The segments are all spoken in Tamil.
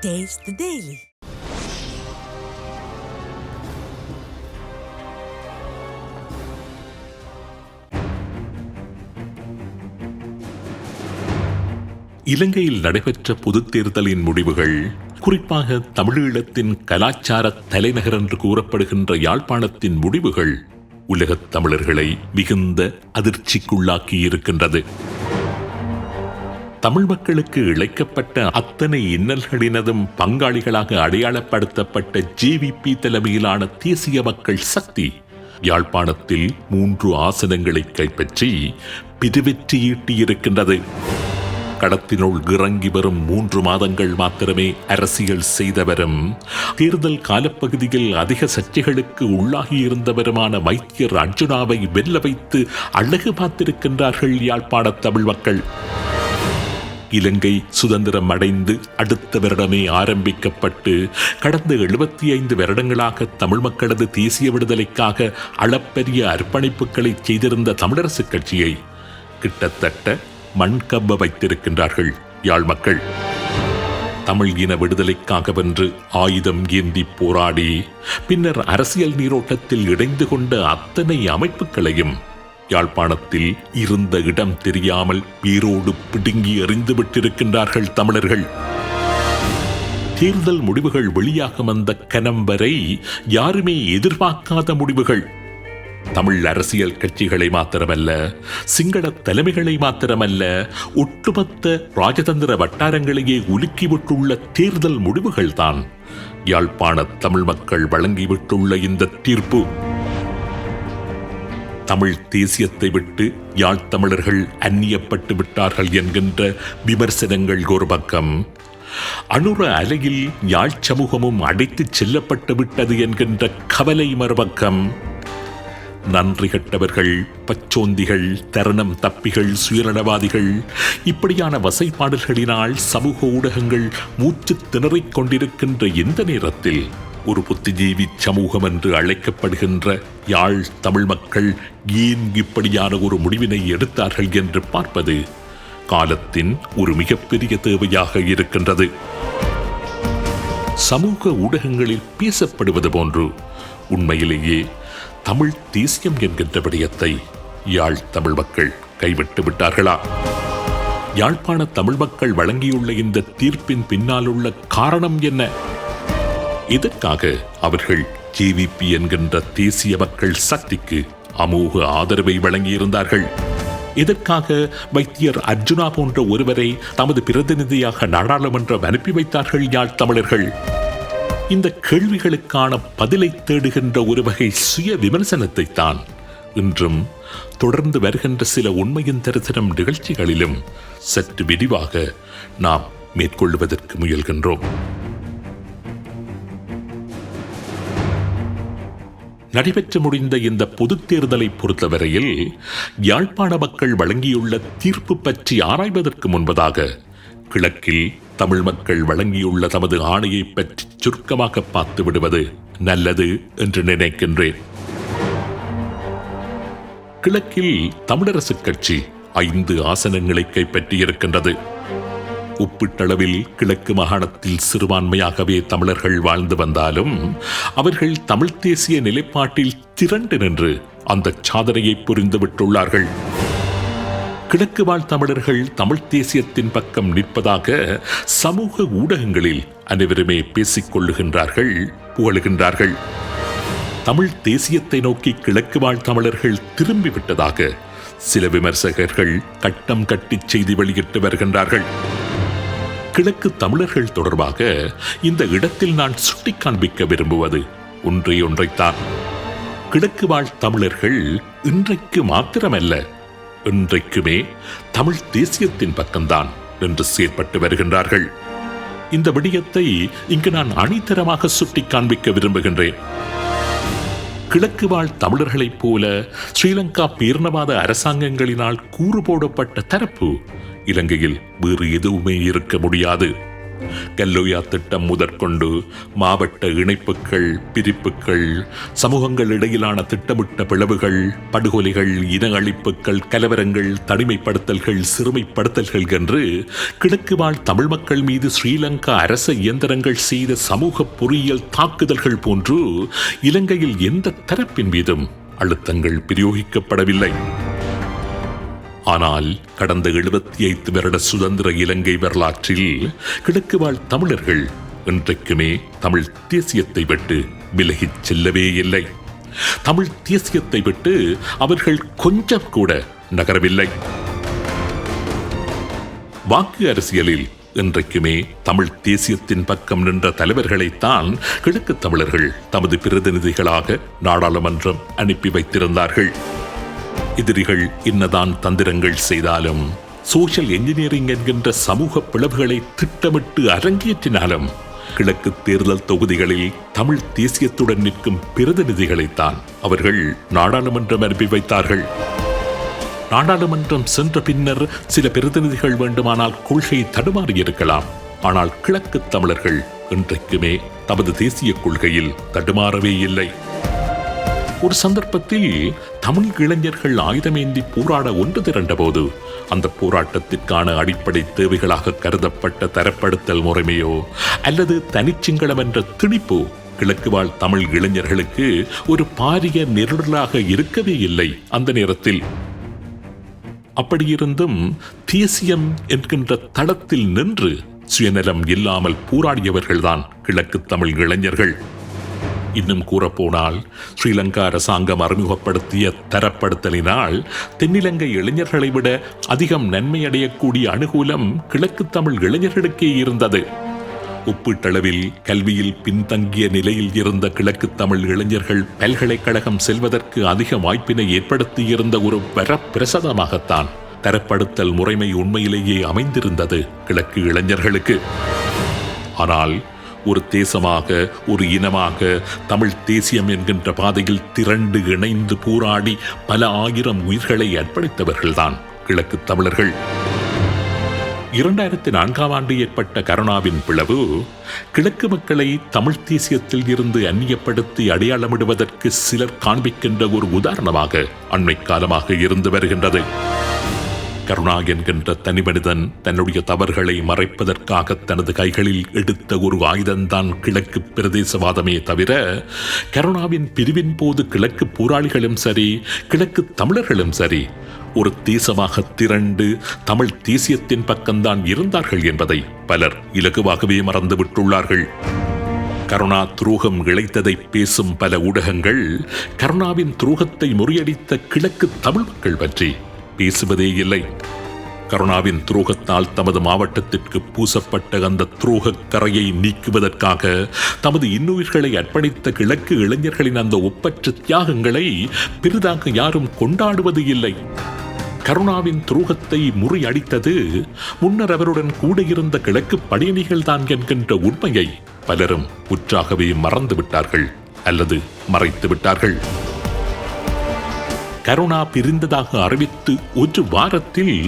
Taste the Daily. இலங்கையில் நடைபெற்ற பொதுத் தேர்தலின் முடிவுகள், குறிப்பாக தமிழீழத்தின் கலாச்சார தலைநகர் என்று கூறப்படுகின்ற யாழ்ப்பாணத்தின் முடிவுகள் உலகத் தமிழர்களை மிகுந்த அதிர்ச்சிக்குள்ளாக்கி இருக்கின்றது. தமிழ் மக்களுக்கு இழைக்கப்பட்ட அத்தனை இன்னல்களினதும் பங்காளிகளாக அடையாளப்படுத்தப்பட்ட ஜேவிபி தலைமையிலான தேசிய மக்கள் சக்தி யாழ்ப்பாணத்தில் 3 ஆசனங்களை கைப்பற்றி பெருவெற்றியீட்டியிருக்கின்றது. கடத்தினுள் இறங்கி வரும் 3 மாதங்கள் மாத்திரமே அரசியல் செய்தவரும், தேர்தல் காலப்பகுதியில் அதிக சர்ச்சைகளுக்கு உள்ளாகியிருந்தவருமான வைத்தியர் அர்ஜுனாவை வெல்ல வைத்து அழகு பார்த்திருக்கின்றார்கள் யாழ்ப்பாண தமிழ் மக்கள். இலங்கை சுதந்திரம் அடைந்து அடுத்த வருடமே ஆரம்பிக்கப்பட்டு கடந்த 75 வருடங்களாக தமிழ் மக்களது தேசிய விடுதலைக்காக அளப்பரிய அர்ப்பணிப்புகளை செய்திருந்த தமிழரசுக் கட்சியை கிட்டத்தட்ட மண்கவ்வ வைத்திருக்கின்றார்கள் யாழ் மக்கள். தமிழ் இன விடுதலைக்காக வென்று ஆயுதம் ஏந்தி போராடி பின்னர் அரசியல் நீரோட்டத்தில் இணைந்து கொண்ட அத்தனை அமைப்புகளையும் யாழ்ப்பாணத்தில் இருந்த இடம் தெரியாமல் வேரோடு பிடுங்கி எறிந்து விட்டிருக்கின்றார்கள் தமிழர்கள். தேர்தல் முடிவுகள் வெளியாகும் அந்த கணம் வரை யாருமே எதிர்பார்க்காத முடிவுகள். தமிழ் அரசியல் கட்சிகளை மாத்திரமல்ல, சிங்கள தலைமைகளை மாத்திரமல்ல, ஒட்டுமொத்த ராஜதந்திர வட்டாரங்களையே உலுக்கிவிட்டுள்ள தேர்தல் முடிவுகள் தான் யாழ்ப்பாண தமிழ் மக்கள் வழங்கிவிட்டுள்ள இந்த தீர்ப்பு. தமிழ் தேசியத்தை விட்டு யாழ் தமிழர்கள் அந்நியப்பட்டு விட்டார்கள் என்கின்ற விமர்சனங்கள் ஒரு பக்கம், அனுர அலையில் யாழ் சமூகமும் அடைத்துச் செல்லப்பட்டு விட்டது என்கின்ற கவலை மறுபக்கம், நன்றி கட்டவர்கள், பச்சோந்திகள், தருணம் தப்பிகள், சுயநலவாதிகள், இப்படியான வசைப்பாடல்களினால் சமூக ஊடகங்கள் மூச்சு திணறிக் கொண்டிருக்கின்ற இந்த நேரத்தில் ஒரு புத்திஜீவி சமூகம் என்று அழைக்கப்படுகின்ற யாழ் தமிழ் மக்கள் ஏன் இப்படியான ஒரு முடிவினை எடுத்தார்கள் என்று பார்ப்பது காலத்தின் ஒரு மிகப்பெரிய தேவையாக இருக்கின்றது. சமூக ஊடகங்களில் பேசப்படுவது போன்று உண்மையிலேயே தமிழ் தேசியம் என்கின்ற விடயத்தை யாழ் தமிழ் மக்கள் கைவிட்டு விட்டார்களா? யாழ்ப்பாண தமிழ் மக்கள் வழங்கியுள்ள இந்த தீர்ப்பின் பின்னால் உள்ள காரணம் என்ன? இதற்காக அவர்கள் ஜேவிபி என்கின்ற தேசிய மக்கள் சக்திக்கு அமோக ஆதரவை வழங்கியிருந்தார்கள். இதற்காக வைத்தியர் அர்ஜுனா போன்ற ஒருவரை தமது பிரதிநிதியாக நாடாளுமன்றம் அனுப்பி வைத்தார்கள் யாழ் தமிழர்கள். இந்த கேள்விகளுக்கான பதிலை தேடுகின்ற ஒரு வகை சுய விமர்சனத்தை தான் இன்றும் தொடர்ந்து வருகின்ற சில உண்மையின் தரிசனம் நிகழ்ச்சிகளிலும் சற்று விரிவாக நாம் மேற்கொள்வதற்கு முயல்கின்றோம். நடைபெற்று முடிந்த இந்த பொதுத் தேர்தலை பொறுத்தவரையில் யாழ்ப்பாண மக்கள் வழங்கியுள்ள தீர்ப்பு பற்றி ஆராய்வதற்கு முன்பதாக கிழக்கில் தமிழ் மக்கள் வழங்கியுள்ள தமது ஆணையை பற்றி சுருக்கமாக பார்த்து விடுவது நல்லது என்று நினைக்கின்றேன். கிழக்கில் தமிழரசுக் கட்சி 5 ஆசனங்களை கைப்பற்றியிருக்கின்றது. ஒப்பீட்டளவில் கிழக்கு மாகாணத்தில் சிறுபான்மையாகவே தமிழர்கள் வாழ்ந்து வந்தாலும் அவர்கள் தமிழ் தேசிய நிலைப்பாட்டில் திரண்டு நின்று அந்த சாதனையை புரிந்துவிட்டுள்ளார்கள். கிழக்கு வாழ் தமிழர்கள் தமிழ் தேசியத்தின் பக்கம் நிற்பதாக சமூக ஊடகங்களில் அனைவருமே பேசிக் கொள்ளுகின்றார்கள், புகழுகின்றார்கள். தமிழ் தேசியத்தை நோக்கி கிழக்கு வாழ் தமிழர்கள் திரும்பிவிட்டதாக சில விமர்சகர்கள் கட்டம் கட்டி செய்தி வெளியிட்டு வருகின்றார்கள். கிழக்கு தமிழர்கள் தொடர்பாக இந்த இடத்தில் நான் சுட்டிக் காண்பிக்க விரும்புவது ஒன்றைத்தான். கிழக்கு வாழ் தமிழர்கள் இன்றைக்கு மாத்திரமல்ல, இன்றைக்குமே தமிழ் தேசியத்தின் பக்கம்தான் என்று செயற்பட்டு வருகின்றார்கள். இந்த விடயத்தை இங்கு நான் அணித்தரமாக சுட்டிக் காண்பிக்க விரும்புகின்றேன். கிழக்கு வாழ் தமிழர்களைப் போல ஸ்ரீலங்கா பேரினவாத அரசாங்கங்களினால் கூறு போடப்பட்ட தரப்பு இலங்கையில் வேறு எதுவுமே இருக்க முடியாது. கல்லோயா திட்டம் முதற்கொண்டு மாவட்ட இணைப்புகள், பிரிப்புகள், சமூகங்கள் இடையிலான திட்டமிட்ட பிளவுகள், படுகொலைகள், இன அழிப்புகள், கலவரங்கள், தனிமைப்படுத்தல்கள், சிறுமைப்படுத்தல்கள் என்று கிழக்கு வாழ் தமிழ் மக்கள் மீது ஸ்ரீலங்கா அரச இயந்திரங்கள் செய்த சமூக பொறியியல் தாக்குதல்கள் போன்று இலங்கையில் எந்த தரப்பின் மீதும் அழுத்தங்கள் பிரயோகிக்கப்படவில்லை. ஆனால் கடந்த 75 வருட சுதந்திர இலங்கை வரலாற்றில் கிழக்கு வாழ் தமிழர்கள் இன்றைக்குமே தமிழ் தேசியத்தை விட்டு விலகிச் செல்லவே இல்லை. தமிழ் தேசியத்தை விட்டு அவர்கள் கொஞ்சம் கூட நகரவில்லை. வாக்கு அரசியலில் இன்றைக்குமே தமிழ் தேசியத்தின் பக்கம் நின்ற தலைவர்களைத்தான் கிழக்கு தமிழர்கள் தமது பிரதிநிதிகளாக நாடாளுமன்றம் அனுப்பி வைத்திருந்தார்கள். எதிரிகள் என்னதான் தந்திரங்கள் செய்தாலும், சோஷியல் என்ஜினியரிங் என்கின்ற சமூக பிளவுகளை திட்டமிட்டு அரங்கேற்றினாலும் கிழக்கு தேர்தல் தொகுதிகளில் தமிழ் தேசியத்துடன் நிற்கும் பிரதிநிதிகளைத்தான் அவர்கள் நாடாளுமன்றம் அனுப்பி வைத்தார்கள். நாடாளுமன்றம் சென்ற பின்னர் சில பிரதிநிதிகள் வேண்டுமானால் கொள்கை தடுமாறியிருக்கலாம். ஆனால் கிழக்கு தமிழர்கள் இன்றைக்குமே தமது தேசிய கொள்கையில் தடுமாறவே இல்லை. ஒரு சந்தர்ப்பத்தில் தமிழ் இளைஞர்கள் ஆயுதமேந்தி போராட ஒன்று திரண்ட போது அந்த போராட்டத்திற்கான அடிப்படை தேவைகளாக கருதப்பட்ட தரப்படுத்தல் முறைமையோ அல்லது தனிச்சிங்களம் என்ற திணிப்போ கிழக்கு வாழ் தமிழ் இளைஞர்களுக்கு ஒரு பாரிய நெருடலாக இருக்கவே இல்லை. அந்த நேரத்தில் அப்படியிருந்தும் தேசியம் என்கின்ற தளத்தில் நின்று சுயநலம் இல்லாமல் போராடியவர்கள்தான் கிழக்கு தமிழ் இளைஞர்கள். இன்னும் கூறப்போனால் ஸ்ரீலங்கா அரசாங்கம் அறிமுகப்படுத்திய தரப்படுத்தலினால் தென்னிலங்கை இளைஞர்களை விட அதிகம் நன்மை அடையக்கூடிய அனுகூலம் கிழக்கு தமிழ் இளைஞர்களுக்கே இருந்தது. ஒப்பீட்டளவில் கல்வியில் பின்தங்கிய நிலையில் இருந்த கிழக்கு தமிழ் இளைஞர்கள் பல்கலைக்கழகம் செல்வதற்கு அதிக வாய்ப்பினை ஏற்படுத்தியிருந்த ஒரு வரப்பிரசாதமாகத்தான் தரப்படுத்தல் முறைமை உண்மையிலேயே அமைந்திருந்தது கிழக்கு இளைஞர்களுக்கு. ஆனால் ஒரு தேசமாக, ஒரு இனமாக தமிழ் தேசியம் என்கின்ற பாதையில் திரண்டு இணைந்து போராடி பல ஆயிரம் உயிர்களை அர்ப்பணித்தவர்கள்தான் கிழக்கு தமிழர்கள். 2004 ஏற்பட்ட கரோனாவின் பிளவு கிழக்கு மக்களை தமிழ் தேசியத்தில் இருந்து அந்நியப்படுத்தி அடையாளமிடுவதற்கு சிலர் காண்பிக்கின்ற ஒரு உதாரணமாக அண்மை காலமாக இருந்து வருகின்றது. கருணா என்கின்ற தனி மனிதன் தன்னுடைய தவறுகளை மறைப்பதற்காக தனது கைகளில் எடுத்த ஒரு ஆயுதம்தான் கிழக்கு பிரதேசவாதமே தவிர, கருணாவின் பிரிவின் போது கிழக்கு போராளிகளும் சரி, கிழக்கு தமிழர்களும் சரி, ஒரு தேசமாக திரண்டு தமிழ் தேசியத்தின் பக்கம்தான் இருந்தார்கள் என்பதை பலர் இலகுவாகவே மறந்துவிட்டுள்ளார்கள். கருணா துரோகம் இழைத்ததை பேசும் பல ஊடகங்கள் கருணாவின் துரோகத்தை முறியடித்த கிழக்கு தமிழ் மக்கள் பற்றி பேசுவதே இல்லை. கருணாவின் துரோகத்தால் தமது மாவட்டத்திற்கு பூசப்பட்ட அந்த துரோக கரையை நீக்குவதற்காக தமது இன்னுயிர்களை அர்ப்பணித்த கிழக்கு இளைஞர்களின் அந்த ஒப்பற்ற தியாகங்களை பெரிதாக யாரும் கொண்டாடுவது இல்லை. கருணாவின் துரோகத்தை முறியடித்தது முன்னர் அவருடன் கூட இருந்த கிழக்கு படையணிகள் தான் என்கின்ற உண்மையை பலரும் முற்றாகவே மறந்துவிட்டார்கள் அல்லது மறைத்து விட்டார்கள். கருணா பிரிந்ததாக அறிவித்து ஒரு வாரத்தில்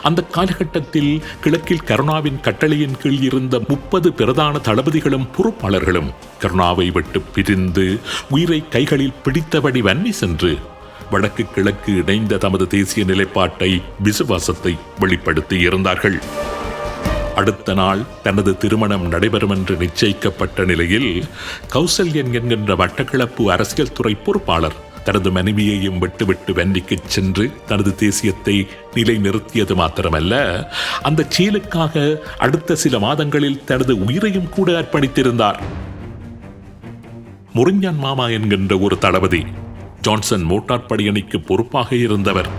அந்த காலகட்டத்தில் கிழக்கில் கருணாவின் கட்டளையின் கீழ் இருந்த 30 பிரதான தளபதிகளும் பொறுப்பாளர்களும் கருணாவை விட்டு பிரிந்து உயிரை கைகளில் பிடித்தபடி வன்னி சென்று வடக்கு கிழக்கு இணைந்த தமது தேசிய நிலைப்பாட்டை, விசுவாசத்தை வெளிப்படுத்தி இருந்தார்கள். அடுத்த நாள் தனது திருமணம் நடைபெறும் என்று நிச்சயிக்கப்பட்ட நிலையில் கௌசல்யன் என்கின்ற வட்டக்கிழப்பு அரசியல் துறை பொறுப்பாளர் தனது மனைவியையும் விட்டுவிட்டு வன்னிக்கு சென்று தனது தேசியத்தை நிலைநிறுத்தியது மாத்திரமல்ல, அந்த செயலுக்காக அடுத்த சில மாதங்களில் தனது உயிரையும் கூட அர்ப்பணித்திருந்தார். முறிஞ்சான் மாமா என்கின்ற ஒரு தளபதி ஜான்சன் மோட்டார் படையணிக்கு பொறுப்பாக இருந்தவர்.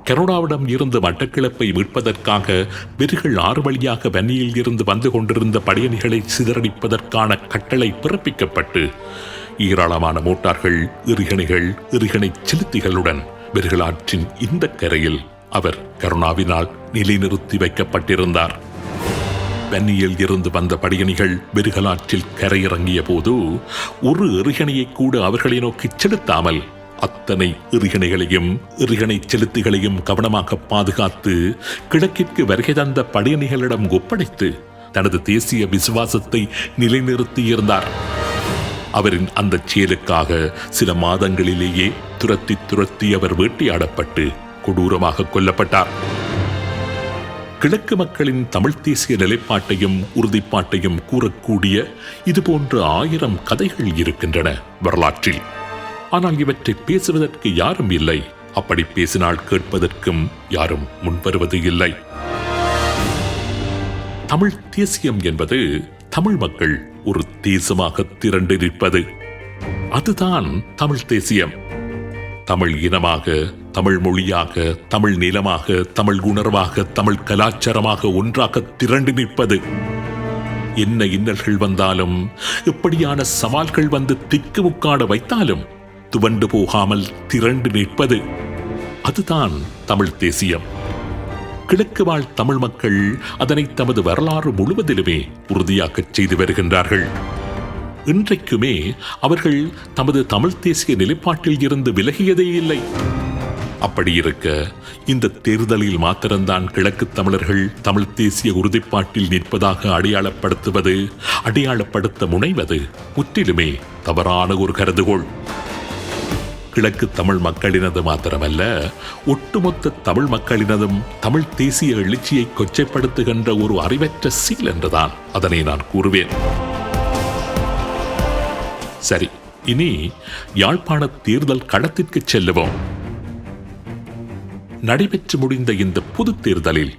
கனடாவிடம் இருந்து மட்டக்கிழப்பை மீட்பதற்காக வெறிகள் 6 வழியாக வன்னியில் இருந்து வந்து கொண்டிருந்த படையணிகளை சிதறடிப்பதற்கான கட்டளை பிறப்பிக்கப்பட்டு ஏராளமான மோட்டார்கள், எறிகணை செலுத்திகளுடன் வெறிகளாற்றின் இந்த கரையில் அவர் கருணாவினால் நிலைநிறுத்தி வைக்கப்பட்டிருந்தார். வன்னியில் இருந்து வந்த படையணிகள் வெறிகளாற்றில் கரையிறங்கிய போது ஒரு எறிகணையை கூட அவர்களை நோக்கி செலுத்தாமல் அத்தனை எறிகணை செலுத்திகளையும் கவனமாக பாதுகாத்து கிழக்கிற்கு வருகை தந்த படையணிகளிடம் ஒப்படைத்து தனது தேசிய விசுவாசத்தை நிலைநிறுத்தியிருந்தார். அவரின் அந்த செயலுக்காக சில மாதங்களிலேயே துரத்தி அவர் வேட்டையாடப்பட்டு கொடூரமாக கொல்லப்பட்டார். கிழக்கு மக்களின் தமிழ் தேசிய நிலைப்பாட்டையும் உறுதிப்பாட்டையும் கூறக்கூடிய இதுபோன்ற 1000 கதைகள் இருக்கின்றன வரலாற்றில். ஆனால் இவற்றை பேசுவதற்கு யாரும் இல்லை. அப்படி பேசினால் கேட்பதற்கும் யாரும் முன்வருவது இல்லை. தமிழ் தேசியம் என்பது தமிழ் மக்கள் ஒரு தேசமாக திரண்டு நிற்பது. அதுதான் தமிழ் தேசியம். தமிழ் இனமாக, தமிழ் மொழியாக, தமிழ் நிலமாக, தமிழ் உணர்வாக, தமிழ் கலாச்சாரமாக ஒன்றாக திரண்டு நிற்பது. என்ன இன்னல்கள் வந்தாலும், எப்படியான சவால்கள் வந்து திக்குமுக்காட வைத்தாலும் துவண்டு போகாமல் திரண்டு நிற்பது. அதுதான் தமிழ் தேசியம். கிழக்கு வாழ் தமிழ் மக்கள் அதனை தமது வரலாறு முழுவதிலுமே உறுதியாக்கச் செய்து வருகின்றார்கள். இன்றைக்குமே அவர்கள் தமது தமிழ் தேசிய நிலைப்பாட்டில் இருந்து விலகியதே இல்லை. அப்படி இருக்க இந்த தேர்தலில் மாத்திரம்தான் கிழக்கு தமிழர்கள் தமிழ் தேசிய உறுதிப்பாட்டில் நிற்பதாக அடையாளப்படுத்த முனைவது முற்றிலுமே தவறான ஒரு கருதுகோள். கிழக்கு தமிழ் மக்களினது மாத்திரமல்ல, ஒட்டுமொத்த தமிழ் மக்களினதும் தமிழ் தேசிய எழுச்சியை கொச்சைப்படுத்துகின்ற ஒரு அறிவற்ற சீல் என்றுதான் அதனை நான் கூறுவேன். சரி, இனி யாழ்ப்பாண தேர்தல் களத்திற்கு செல்லுவோம். நடைபெற்று முடிந்த இந்த பொது தேர்தலில்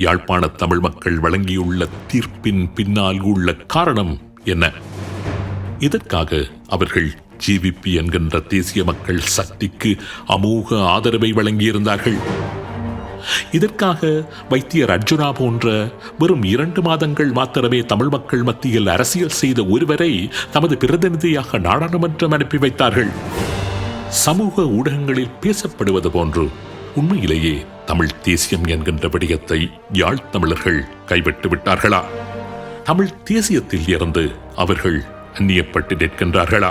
யாழ்ப்பாண தமிழ் மக்கள் வழங்கியுள்ள தீர்ப்பின் பின்னால் உள்ள காரணம் என்ன? இதற்காக அவர்கள் ஜேவிபி என்கின்ற தேசிய மக்கள் சக்திக்கு அமோக ஆதரவை வழங்கியிருந்தார்கள். இதற்காக வைத்தியர் அர்ஜுனா போன்ற வெறும் 2 மாதங்கள் மாத்திரமே தமிழ் மக்கள் மத்தியில் அரசியல் செய்த ஒருவரை தமது பிரதிநிதியாக நாடாளுமன்றம் அனுப்பி வைத்தார்கள். சமூக ஊடகங்களில் பேசப்படுவது போன்று உண்மையிலேயே தமிழ் தேசியம் என்கின்ற விடயத்தை யாழ் தமிழர்கள் கைவிட்டு விட்டார்களா? தமிழ் தேசியத்தில் இருந்து அவர்கள் அந்நியப்பட்டு நிற்கின்றார்களா?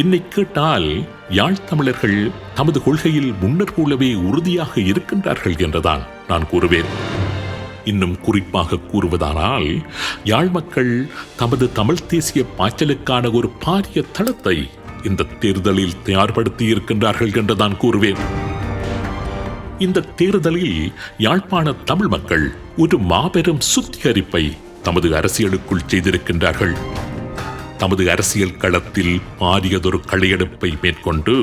என்னை கேட்டால் யாழ் தமிழர்கள் தமது கொள்கையில் முன்னர் போலவே உறுதியாக இருக்கின்றார்கள் என்றுதான் நான் கூறுவேன். இன்னும் குறிப்பாக கூறுவதானால், யாழ் மக்கள் தமது தமிழ் தேசிய பாய்ச்சலுக்கான ஒரு பாரிய தளத்தை இந்த தேர்தலில் தயார்படுத்தி இருக்கின்றார்கள் என்றுதான் கூறுவேன். இந்த தேர்தலில் யாழ்ப்பாண தமிழ் மக்கள் ஒரு மாபெரும் சுத்திகரிப்பை தமது அரசியலுக்குள் செய்திருக்கின்றார்கள். தமது அரசியல் களத்தில் பாரியதொரு களையெடுப்பை மேற்கொண்டு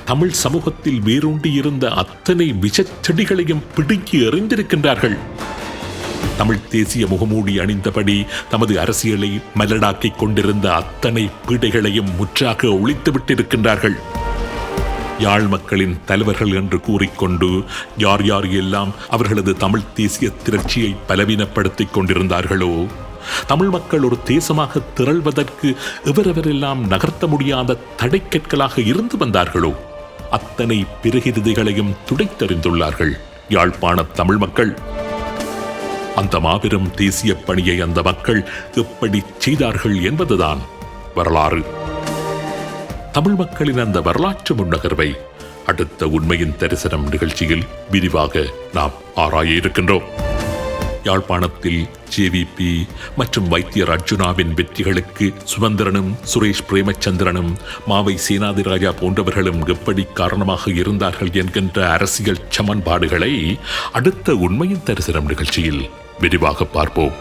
தமிழ் சமூகத்தில் வேரூண்டி இருந்த அத்தனை விஷச் செடிகளையும் பிடுங்கி எறிந்திருக்கின்றார்கள். தமிழ் தேசிய முகமூடி அணிந்தபடி தமது அரசியலை மலடாக்கிக் கொண்டிருந்த அத்தனை பீடைகளையும் முற்றாக ஒழித்துவிட்டிருக்கின்றார்கள். யாழ் மக்களின் தலைவர்கள் என்று கூறிக்கொண்டு யார் யார் எல்லாம் அவர்களது தமிழ் தேசிய திரட்சியை பலவீனப்படுத்திக் கொண்டிருந்தார்களோ, தமிழ் மக்கள் ஒரு தேசமாக திரள்வதற்கு எவரெவரெல்லாம் நகர்த்த முடியாத தடைக்கற்களாக இருந்து வந்தார்களோ, அத்தனை பிறகிருதிகளையும் துடைத்தறிந்துள்ளார்கள் யாழ்ப்பாண தமிழ் மக்கள். அந்த மாபெரும் தேசிய பணியை அந்த மக்கள் எப்படி செய்தார்கள் என்பதுதான் வரலாறு. தமிழ் மக்களின் அந்த வரலாற்று முன்னகர்வை அடுத்த உண்மையின் தரிசனம் நிகழ்ச்சியில் விரிவாக நாம் ஆராய இருக்கின்றோம். யாழ்ப்பாணத்தில் ஜேவிபி மற்றும் வைத்தியர் அர்ஜுனாவின் வெற்றிகளுக்கு சுமந்திரனும் சுரேஷ் பிரேமச்சந்திரனும் மாவை சேனாதிராஜா போன்றவர்களும் எப்படி காரணமாக இருந்தார்கள் என்கின்ற அரசியல் சமன்பாடுகளை அடுத்த உண்மையின் தரிசனம் நிகழ்ச்சியில் விரிவாக பார்ப்போம்.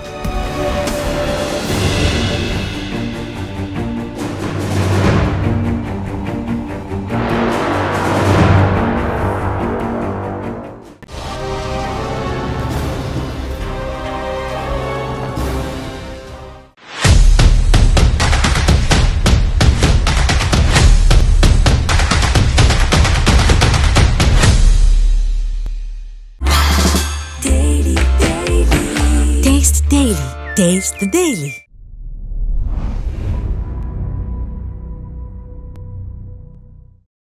Taste the Daily.